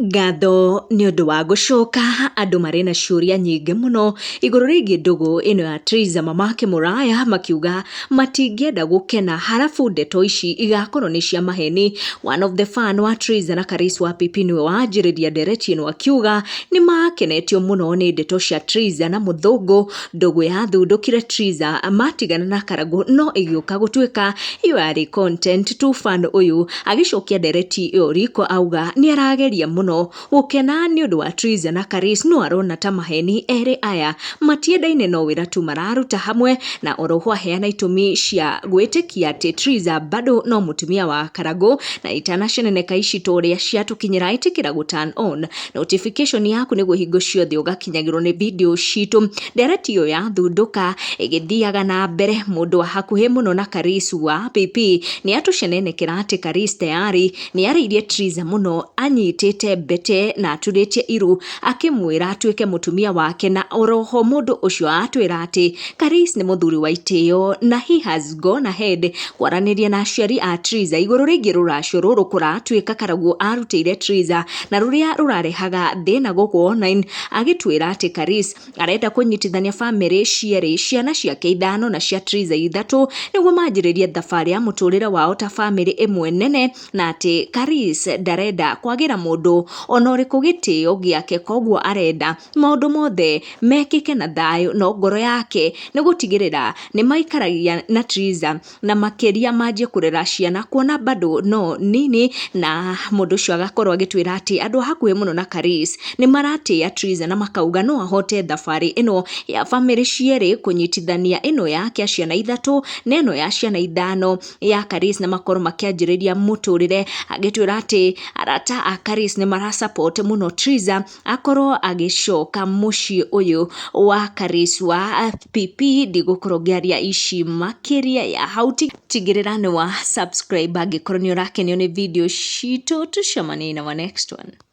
Ngatho nĩ ũndũ wa gũcoka andũ marĩ na ciũria nyingĩ mũno igũrũ rĩgiĩ ndũgũ ĩno ya Triza Mamake Mũraya makiuga matingĩenda gũkena harabu ndeto ici igakorwo nĩ cia maheni. One of the fan wa Triza na Karis wa Pipi nĩwe wanjĩrĩria ndereti ĩno akiuga nĩ makenetio mũno nĩ ndeto cia Triza na Mũthũngũ. Ndũgũ yathundũkire Triza matigana na Karangũ no ĩgĩũka gũtuĩka iyo yarĩ content tu. Fan ũyũ agĩcokia ndereti ĩyo riko auga nĩ arageria mũno gũkena nĩ ũndũ wa Triza na Karis no arona ta maheni erĩ aya matiendaine no wĩra tu mararuta hamwe, na oroho aheana itũmi cia gwĩtĩkia atĩ Triza bado no mũtumia wa Karangũ na itanaceneneka ici ta ũrĩa ciatũkinyĩra ĩtĩkĩra gũ turn on notification yaku nĩguo hingo ciothe ũgakinyagĩrwo nĩ video citũ. Ndereti ĩyo yathundũka ĩgĩthiaga na mbere, mũndũ wa hakuhĩ mũno na Karis wa Pipi nĩ atũcenenekera atĩ Karis tayari nĩ arĩirie Triza mũno, anyitĩte mbete na aturĩtie iru akĩmwĩra atuĩke mũtumia wake, na oroho mũndũ ũcio atwĩra atĩ Karis nĩ mũthuri wa itĩo na he has gone ahead kwaranĩria na aciari a Triza igũrũ rĩgiĩ rũracio rũrũ kũratuĩka Karangũ arutĩire Triza na rũrĩa rũrarehaga thĩna gũkũ online, agĩtwĩra atĩ Karis arenda kũnyitithania bamĩrĩ cierĩ, ciana ciake 5 na cia Triza 3 nĩguo manjĩrĩrie thabarĩ ya mũtũrĩre wao ta bamĩrĩ ĩmwe nene, na atĩ Karis ndarenda kwagĩra mũndũ ona ũrĩkũ gĩtĩo gĩake, koguo arenda maũndũ mothe mekĩke na thayũ, no ngoro yake nĩ gũtigĩrĩra nĩ maikaragia na Triza na makĩria manjie kũrera ciana kuona bado no nini. Na mũndũ ũcio agakorwo agĩtwĩra atĩ andũ hakuhĩ mũno na Karis nĩ maratĩĩa Triza na makauga no ahote thabarĩ ĩno ya bamĩrĩ cierĩ, kũnyitithania ĩno yake ya ciana 3 na ĩno ya ciana 5 ya Karis na makorwo makĩanjĩrĩria mũtũrĩre, agĩtwĩra atĩ arata a Karis nĩ mara support mũno Triza akorwo agĩcoka mũciĩ ũyũ wa Karis wa Pipi. Ndigũkorwo ngĩaria ici makĩria ya hau, tigĩrĩra nĩ wa subscribe angĩkorwo nĩ ũrakenio nĩ video citũ. Tucemanie na wa next one.